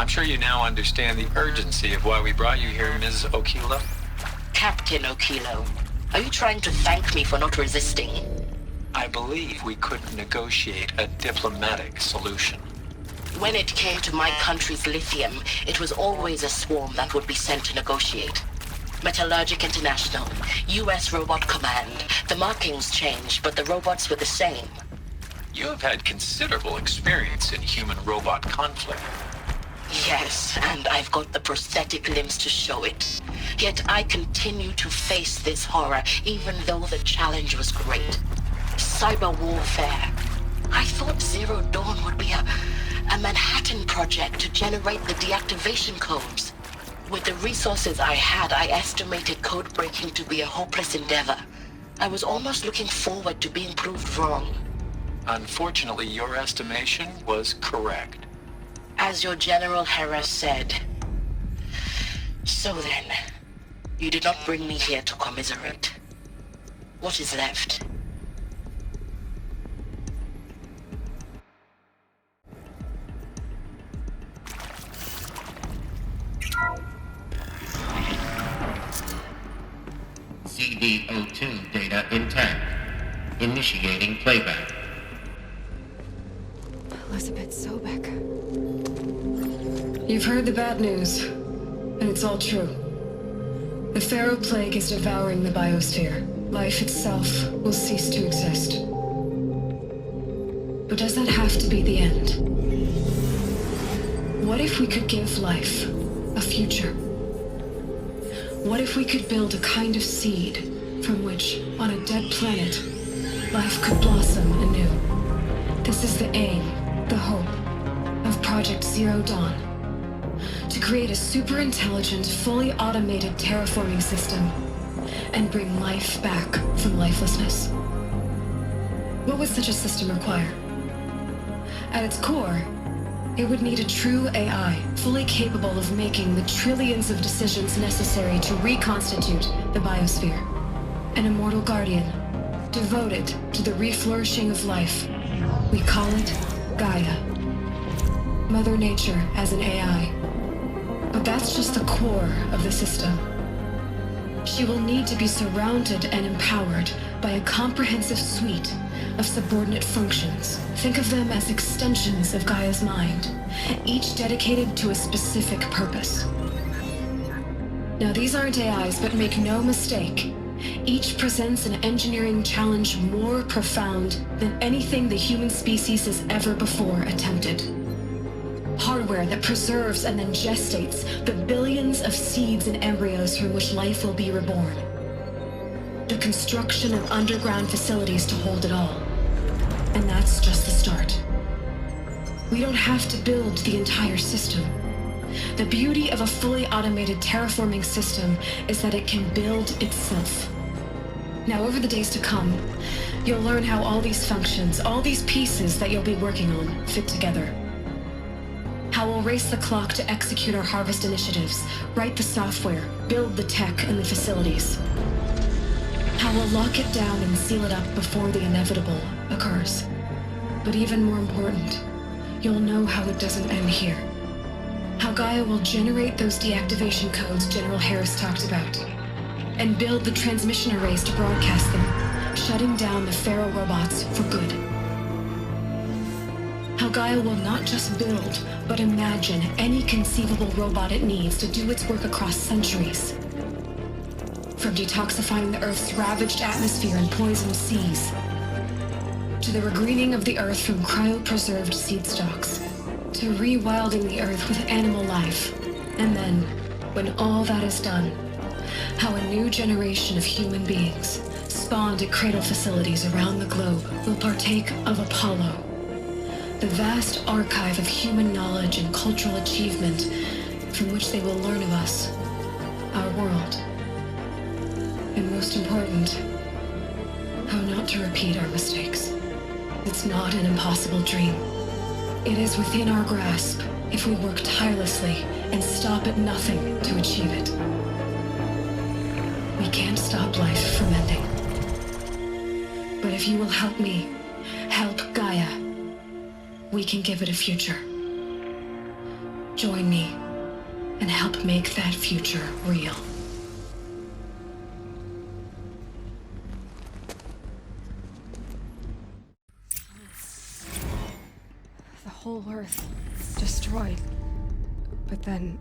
I'm sure you now understand the urgency of why we brought you here, Ms. Okilo. Captain Okilo, are you trying to thank me for not resisting? I believe we could negotiate a diplomatic solution. When it came to my country's lithium, it was always a swarm that would be sent to negotiate. Metallurgic International, US Robot Command. The markings changed, but the robots were the same. You have had considerable experience in human-robot conflict. Yes, and I've got the prosthetic limbs to show it. Yet I continue to face this horror, even though the challenge was great. Cyber warfare. I thought Zero Dawn would be a Manhattan project to generate the deactivation codes. With the resources I had, I estimated code breaking to be a hopeless endeavor. I was almost looking forward to being proved wrong. Unfortunately, your estimation was correct. As your General Hera said. So then, you did not bring me here to commiserate. What is left? CD02 data intact. Initiating playback. Elizabeth Sobek. You've heard the bad news, and it's all true. The Pharaoh Plague is devouring the biosphere. Life itself will cease to exist. But does that have to be the end? What if we could give life a future? What if we could build a kind of seed from which, on a dead planet, life could blossom anew? This is the aim, the hope, of Project Zero Dawn. To create a super-intelligent, fully automated terraforming system and bring life back from lifelessness. What would such a system require? At its core, it would need a true AI, fully capable of making the trillions of decisions necessary to reconstitute the biosphere. An immortal guardian, devoted to the reflourishing of life. We call it Gaia. Mother Nature as an AI. But that's just the core of the system. She will need to be surrounded and empowered by a comprehensive suite of subordinate functions. Think of them as extensions of Gaia's mind, each dedicated to a specific purpose. Now, these aren't AIs, but make no mistake, each presents an engineering challenge more profound than anything the human species has ever before attempted. Hardware that preserves and then gestates the billions of seeds and embryos from which life will be reborn. The construction of underground facilities to hold it all. And that's just the start. We don't have to build the entire system. The beauty of a fully automated terraforming system is that it can build itself. Now, over the days to come, you'll learn how all these functions, all these pieces that you'll be working on, fit together. How we'll race the clock to execute our harvest initiatives, write the software, build the tech and the facilities. How we'll lock it down and seal it up before the inevitable occurs. But even more important, you'll know how it doesn't end here. How Gaia will generate those deactivation codes General Harris talked about, and build the transmission arrays to broadcast them, shutting down the Pharaoh robots for good. How Gaia will not just build, but imagine any conceivable robot it needs to do its work across centuries. From detoxifying the Earth's ravaged atmosphere and poisoned seas, to the regreening of the Earth from cryopreserved seed stalks, to rewilding the Earth with animal life. And then, when all that is done, how a new generation of human beings, spawned at cradle facilities around the globe, will partake of Apollo, the vast archive of human knowledge and cultural achievement from which they will learn of us, our world. And most important, how not to repeat our mistakes. It's not an impossible dream. It is within our grasp if we work tirelessly and stop at nothing to achieve it. We can't stop life from ending. But if you will help me, help Gaia, we can give it a future. Join me and help make that future real. The whole Earth destroyed, but then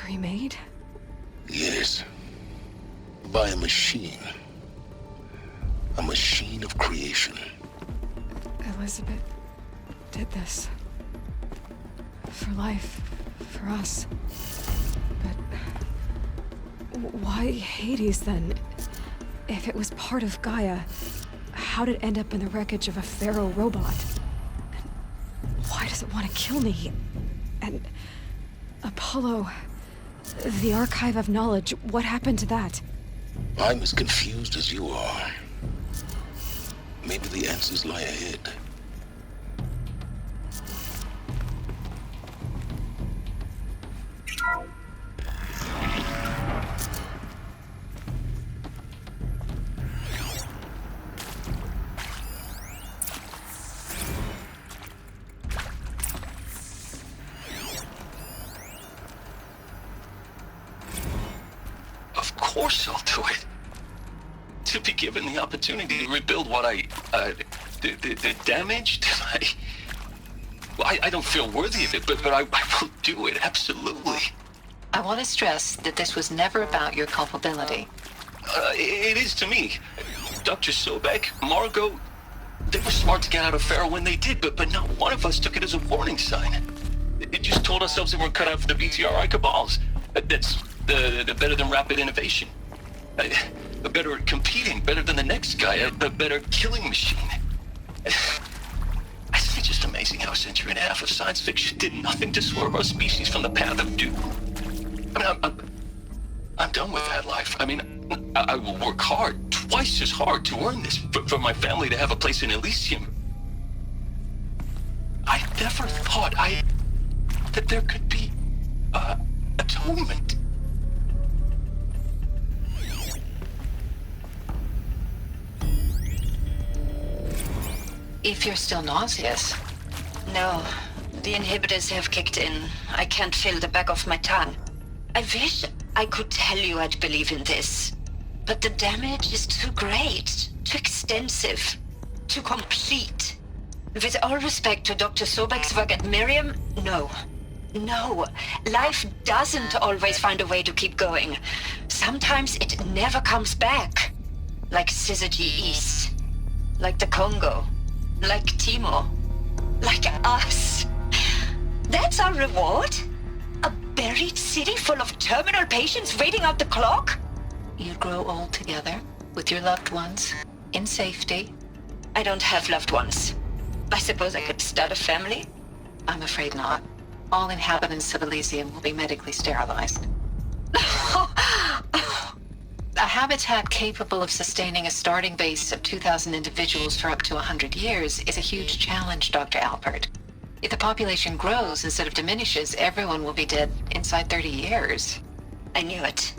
remade? Yes. By a machine. A machine of creation. Elizabeth did this. For life. For us. But why Hades then? If it was part of Gaia, how did it end up in the wreckage of a Pharaoh robot? And why does it want to kill me? And Apollo, the Archive of Knowledge, what happened to that? I'm as confused as you are. Maybe the answers lie ahead. Of course I'll do it. To be given the opportunity to rebuild what the damage that I don't feel worthy of it, but I will do it, absolutely. I want to stress that this was never about your culpability. It is to me. Dr. Sobek, Margot, they were smart to get out of Pharaoh when they did, but not one of us took it as a warning sign. It just told ourselves that we're cut out for the BTRI cabals. That's the better than rapid innovation. Better at competing, better than the next guy, a better killing machine. It's just amazing how a century and a half of science fiction did nothing to swerve our species from the path of doom. I mean, I'm done with that life. I mean, I will work hard, twice as hard to earn this, for my family to have a place in Elysium. I never thought that there could be atonement. If you're still nauseous. No, the inhibitors have kicked in. I can't feel the back of my tongue. I wish I could tell you I'd believe in this. But the damage is too great, too extensive, too complete. With all respect to Dr. Sobek's work at Miriam, no. No, life doesn't always find a way to keep going. Sometimes it never comes back. Like Syzygy East. Like the Congo. Like Timo. Like us. That's our reward? A buried city full of terminal patients waiting out the clock? You'd grow old together, with your loved ones, in safety. I don't have loved ones. I suppose I could start a family? I'm afraid not. All inhabitants of Elysium will be medically sterilized. A habitat capable of sustaining a starting base of 2,000 individuals for up to 100 years is a huge challenge, Dr. Alpert. If the population grows instead of diminishes, everyone will be dead inside 30 years. I knew it.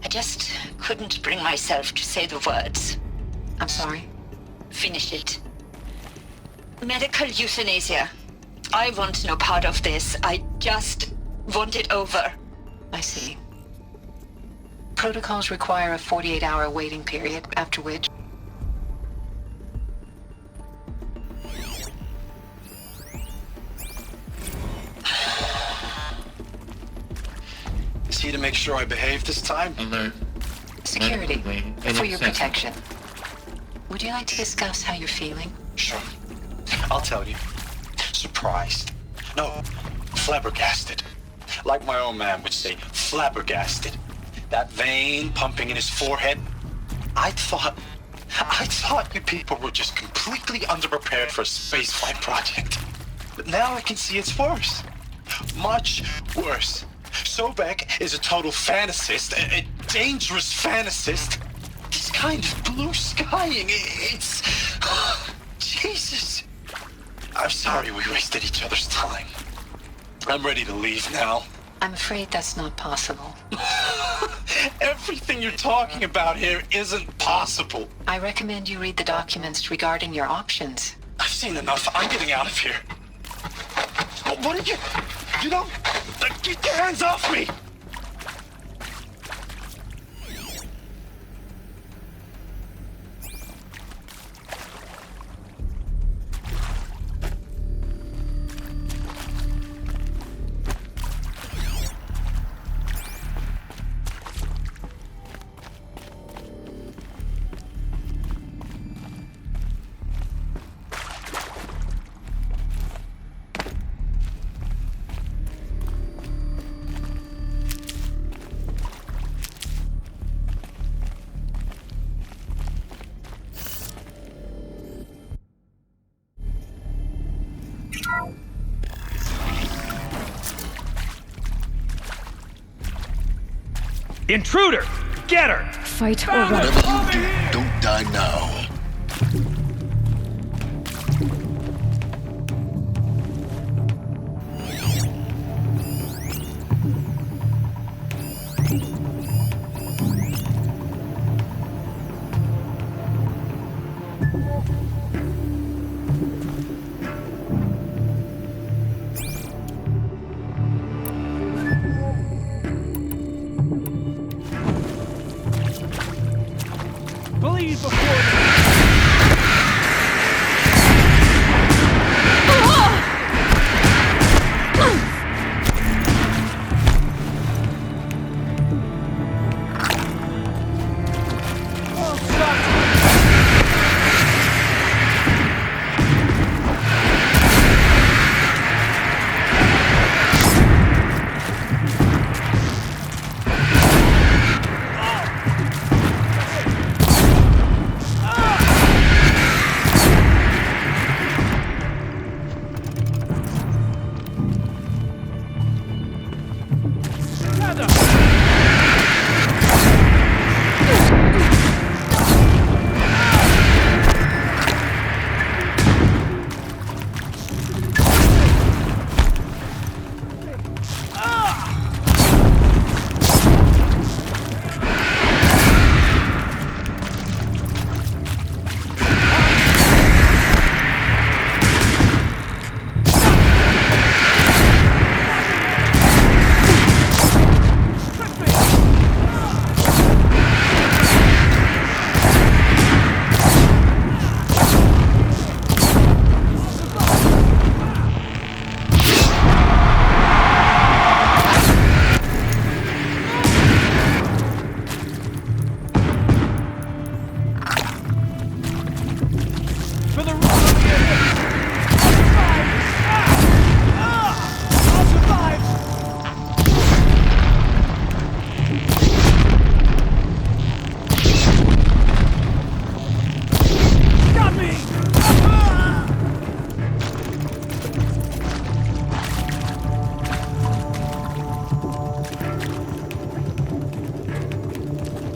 I just couldn't bring myself to say the words. I'm sorry. Finish it. Medical euthanasia. I want no part of this. I just want it over. I see. Protocols require a 48-hour waiting period, after which... Is he to make sure I behave this time? Alert. Security, Medical wing for your inaccessible. protection. Would you like to discuss how you're feeling? Sure. I'll tell you. Surprised. No, flabbergasted. Like my own man would say, flabbergasted. That vein pumping in his forehead. I thought you people were just completely underprepared for a spaceflight project. But now I can see it's worse. Much worse. Sobek is a total fantasist, a dangerous fantasist. This kind of blue skying, it's... Jesus. I'm sorry we wasted each other's time. I'm ready to leave now. I'm afraid that's not possible. Everything you're talking about here isn't possible. I recommend you read the documents regarding your options. I've seen enough. I'm getting out of here. What did you... You don't... Get your hands off me! Intruder! Get her! Fight or run. Whatever you do, don't die now.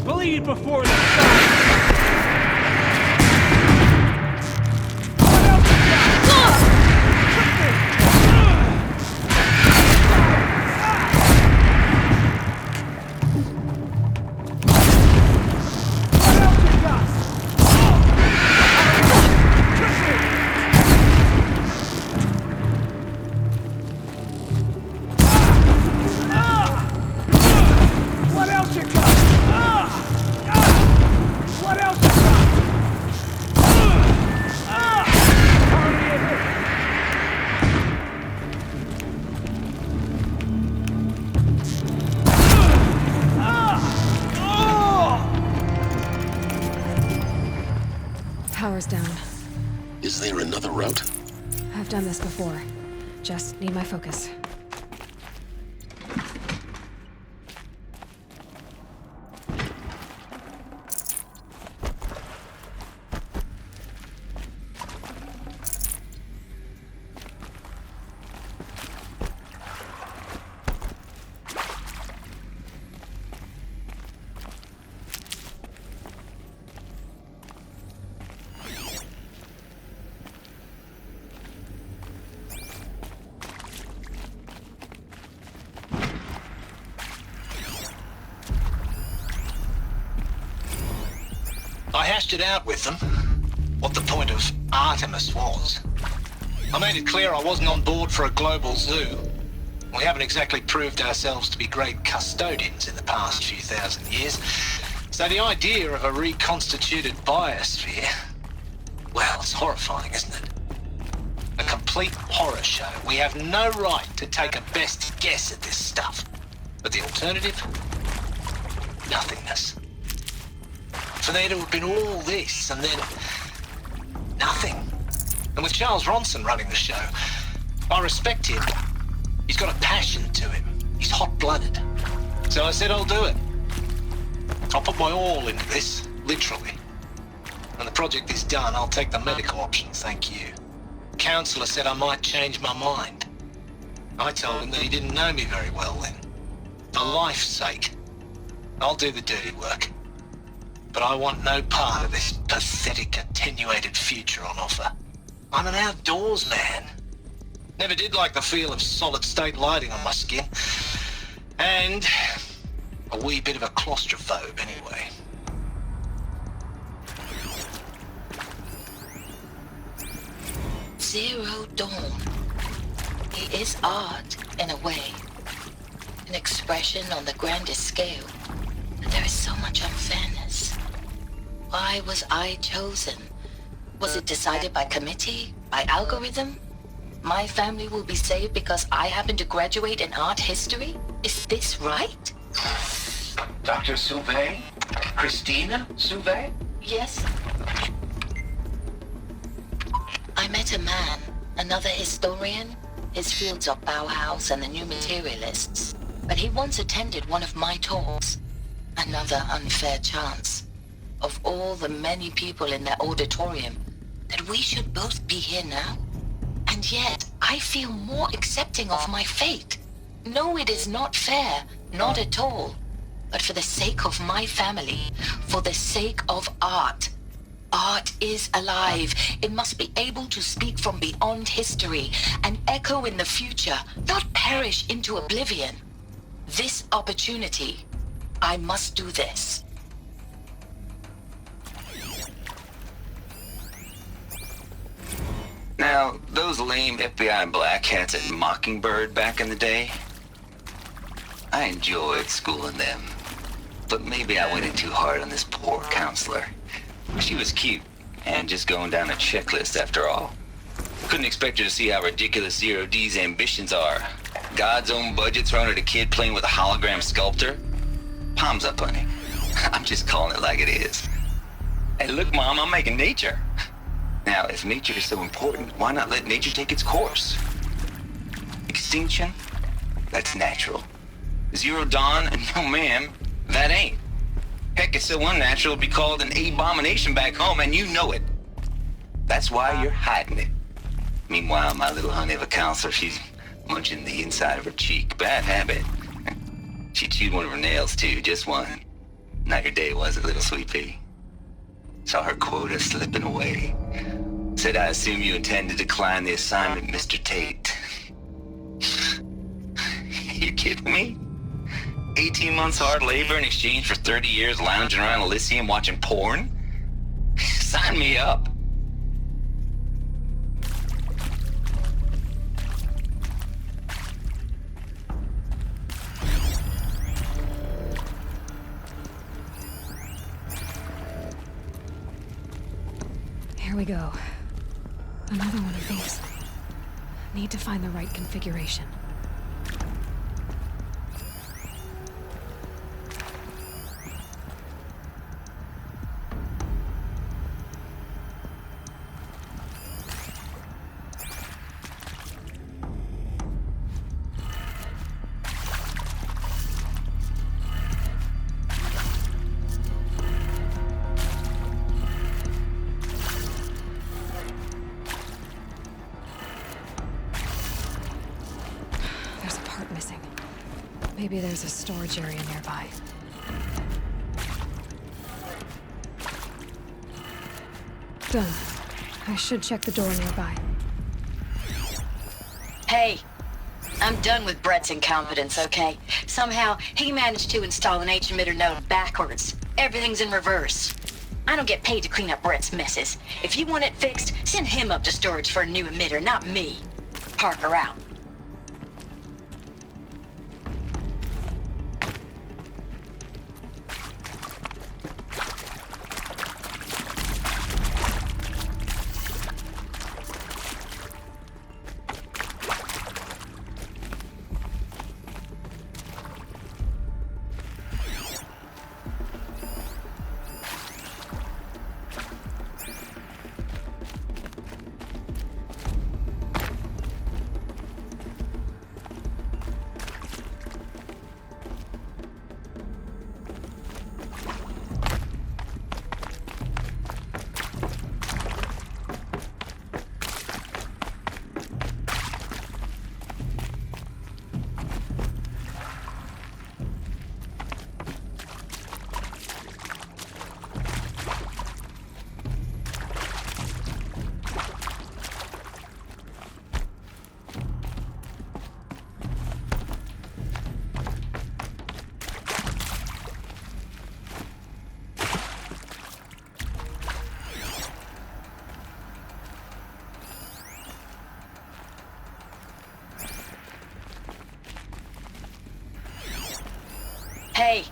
Bleed before the sun! Power's down. Is there another route? I've done this before. Just need my focus. I hashed it out with them, what the point of Artemis was. I made it clear I wasn't on board for a global zoo. We haven't exactly proved ourselves to be great custodians in the past few thousand years. So the idea of a reconstituted biosphere, well, it's horrifying, isn't it? A complete horror show. We have no right to take a best guess at this stuff. But the alternative? Nothingness. For there to have been all this and then nothing. And with Charles Ronson running the show, I respect him. He's got a passion to him. He's hot-blooded. So I said I'll do it. I'll put my all into this, literally. When the project is done, I'll take the medical option, thank you. The counselor said I might change my mind. I told him that he didn't know me very well then. For life's sake, I'll do the dirty work. But I want no part of this pathetic, attenuated future on offer. I'm an outdoors man. Never did like the feel of solid-state lighting on my skin. And a wee bit of a claustrophobe, anyway. Zero Dawn. He is art, in a way. An expression on the grandest scale. But there is so much unfairness. Why was I chosen? Was it decided by committee? By algorithm? My family will be saved because I happen to graduate in art history? Is this right? Dr. Sauvé? Christina Sauvé? Yes. I met a man, another historian. His fields are Bauhaus and the New Materialists. But he once attended one of my talks. Another unfair chance. Of all the many people in that auditorium, that we should both be here now. And yet, I feel more accepting of my fate. No, it is not fair. Not at all. But for the sake of my family, for the sake of art. Art is alive. It must be able to speak from beyond history and echo in the future, not perish into oblivion. This opportunity, I must do this. Now, those lame FBI black hats at Mockingbird back in the day, I enjoyed schooling them. But maybe I went in too hard on this poor counselor. She was cute, and just going down a checklist after all. Couldn't expect her to see how ridiculous Zero D's ambitions are. God's own budget thrown at a kid playing with a hologram sculptor? Palms up, honey. I'm just calling it like it is. Hey, look, Mom, I'm making nature. Now, if nature is so important, why not let nature take its course? Extinction? That's natural. Zero Dawn? No, ma'am, that ain't. Heck, it's so unnatural it'd be called an abomination back home, and you know it. That's why you're hiding it. Meanwhile, my little honey of a counselor, she's munching the inside of her cheek. Bad habit. She chewed one of her nails, too, just one. Not your day, was it, little sweet pea? Saw her quota slipping away. Said, I assume you intend to decline the assignment, Mr. Tate. You kidding me? 18 months hard labor in exchange for 30 years lounging around Elysium watching porn? Sign me up. Here we go. Another one of these. Need to find the right configuration. Maybe there's a storage area nearby. Done. I should check the door nearby. Hey, I'm done with Brett's incompetence, okay? Somehow, he managed to install an H-emitter node backwards. Everything's in reverse. I don't get paid to clean up Brett's messes. If you want it fixed, send him up to storage for a new emitter, not me. Parker out. Hey,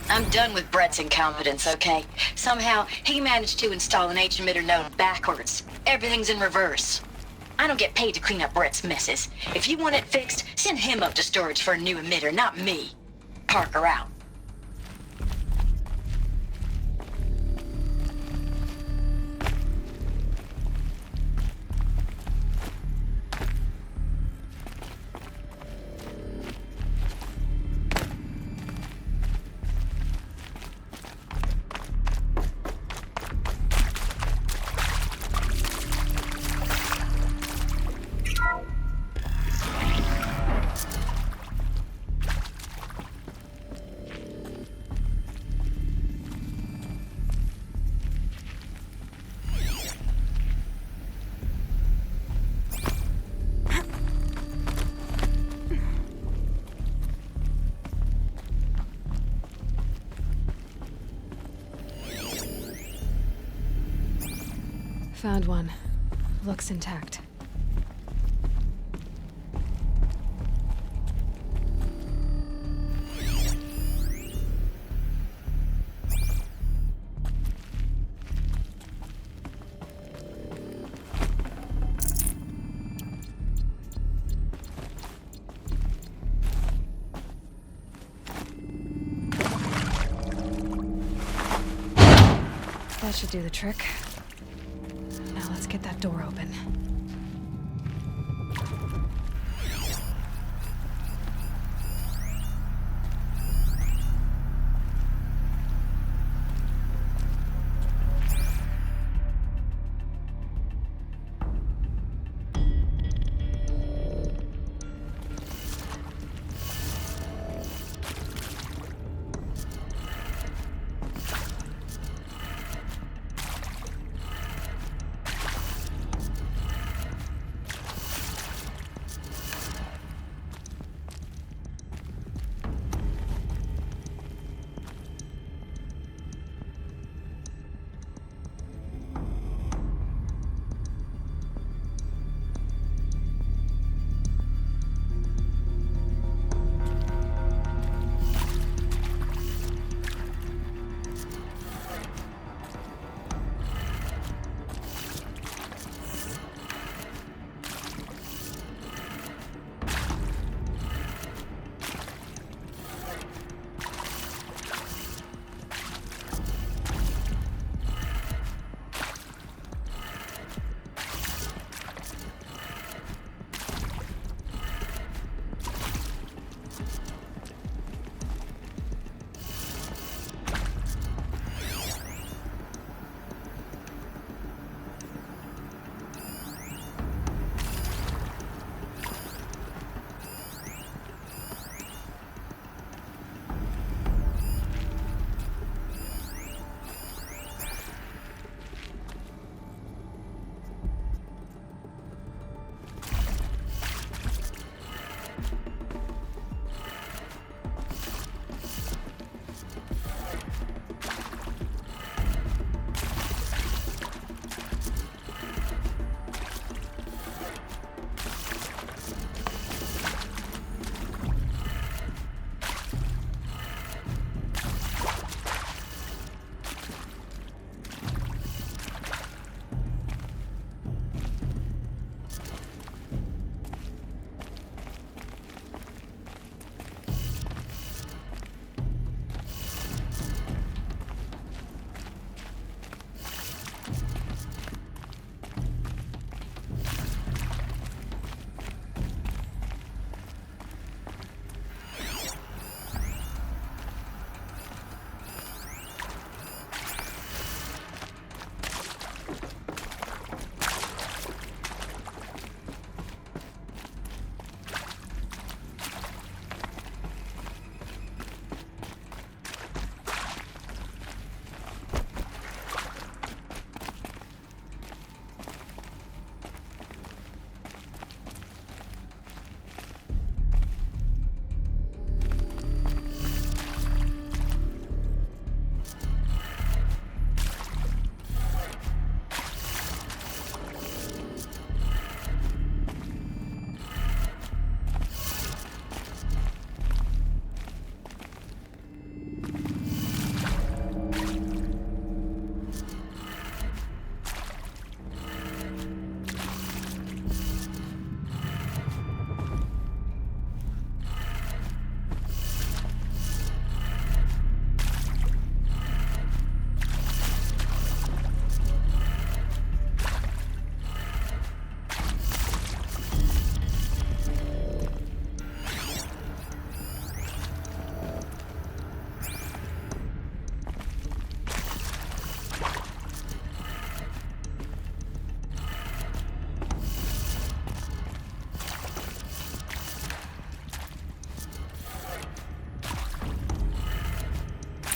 I'm done with Brett's incompetence, okay? Somehow, he managed to install an H-emitter node backwards. Everything's in reverse. I don't get paid to clean up Brett's messes. If you want it fixed, send him up to storage for a new emitter, not me. Parker out. Found one. Looks intact. That should do the trick. Now let's get that door open.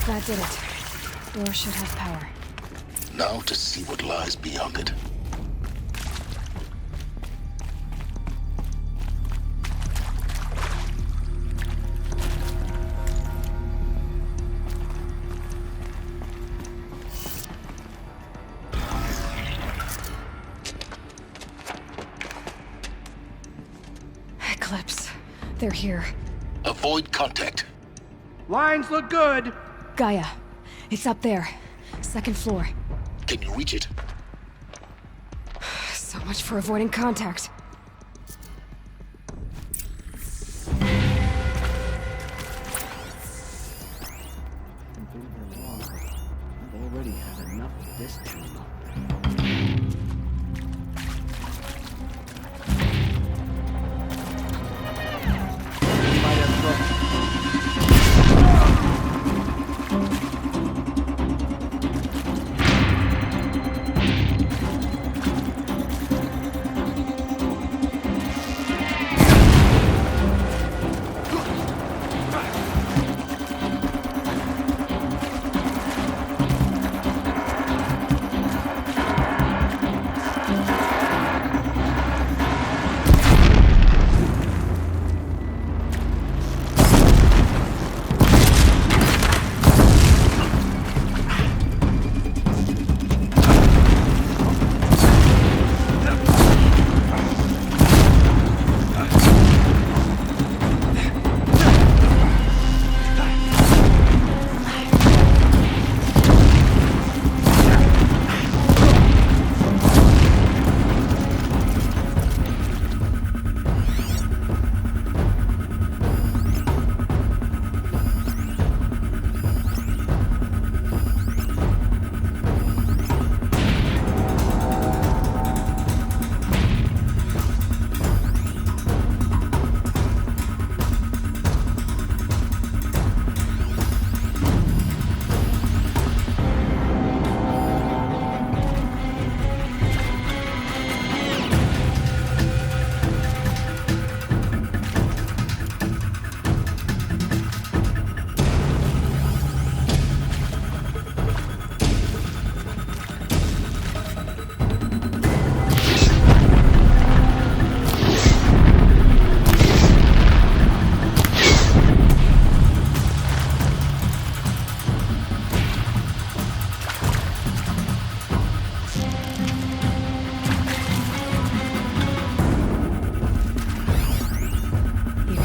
That did it. Door should have power. Now to see what lies beyond it. Eclipse. They're here. Avoid contact. Lines look good. Gaia. It's up there. Second floor. Can you reach it? So much for avoiding contact. I've already had enough of this drama.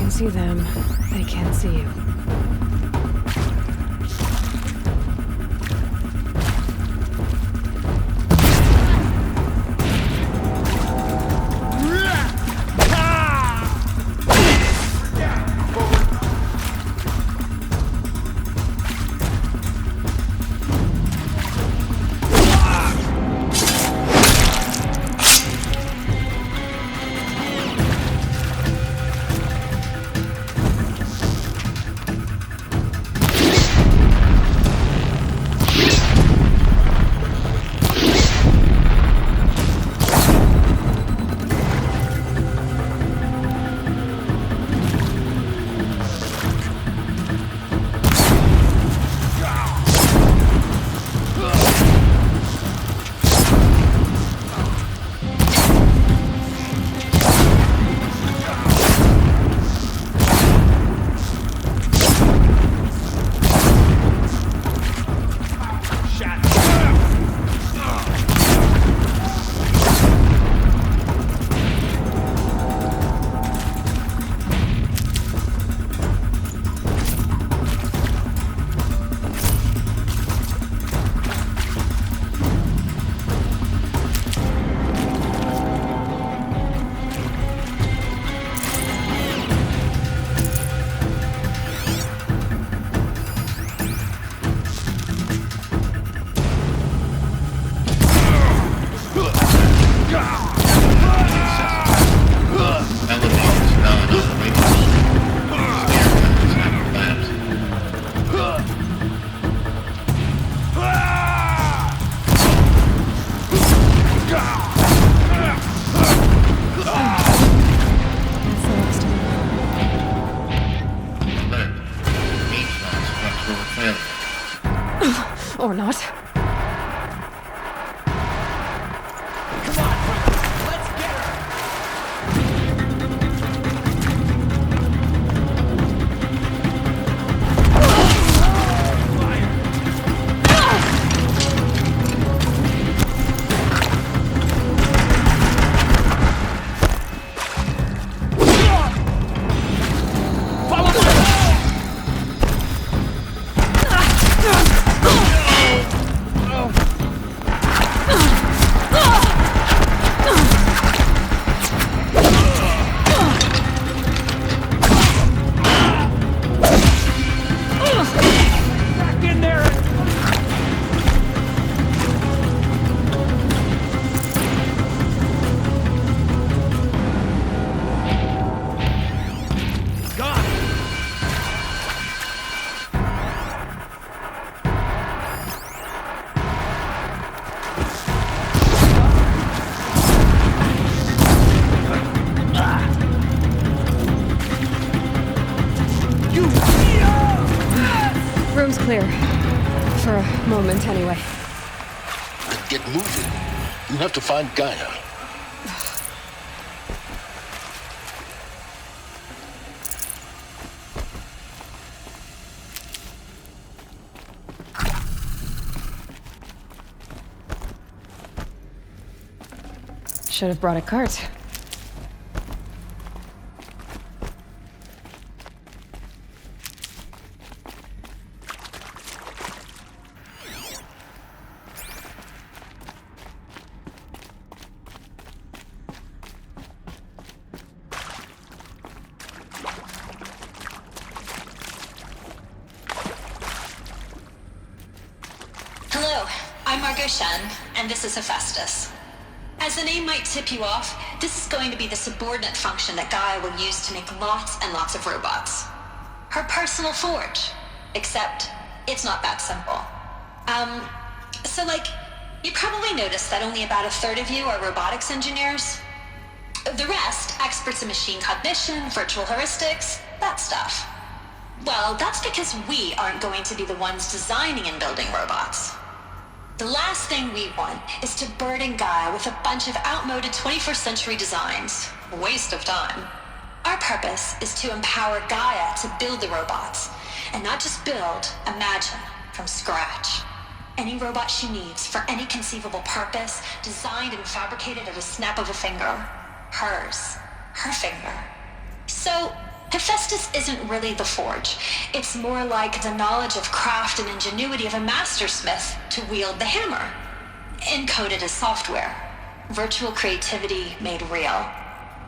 See them, they can't see you. moment anyway. Then get moving. You have to find Gaia. Should have brought a cart. Hello, I'm Margot Shen, and this is Hephaestus. As the name might tip you off, this is going to be the subordinate function that Gaia will use to make lots and lots of robots. Her personal forge. Except, it's not that simple. You probably noticed that only about a third of you are robotics engineers. The rest, experts in machine cognition, virtual heuristics, that stuff. Well, that's because we aren't going to be the ones designing and building robots. The last thing we want is to burden Gaia with a bunch of outmoded 21st century designs. A waste of time. Our purpose is to empower Gaia to build the robots, and not just build, imagine, from scratch. Any robot she needs for any conceivable purpose, designed and fabricated at a snap of a finger. Hers. Her finger. So, Hephaestus isn't really the forge. It's more like the knowledge of craft and ingenuity of a mastersmith to wield the hammer. Encoded as software. Virtual creativity made real.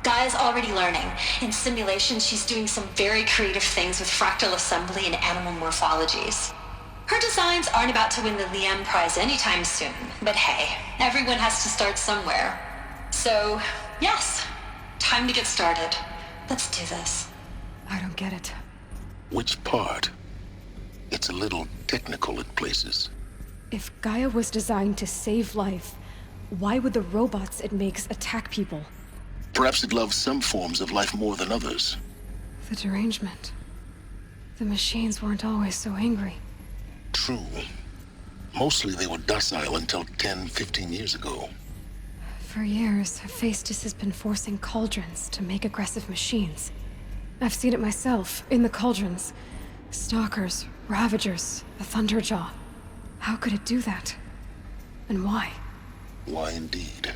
Gaia's already learning. In simulations, she's doing some very creative things with fractal assembly and animal morphologies. Her designs aren't about to win the Liam Prize anytime soon, but hey, everyone has to start somewhere. So, yes, time to get started. Let's do this. I don't get it. Which part? It's a little technical in places. If Gaia was designed to save life, why would the robots it makes attack people? Perhaps it loves some forms of life more than others. The derangement. The machines weren't always so angry. True. Mostly they were docile until 10, 15 years ago. For years, Hephaestus has been forcing cauldrons to make aggressive machines. I've seen it myself, in the cauldrons. Stalkers, Ravagers, the Thunderjaw. How could it do that? And why? Why indeed?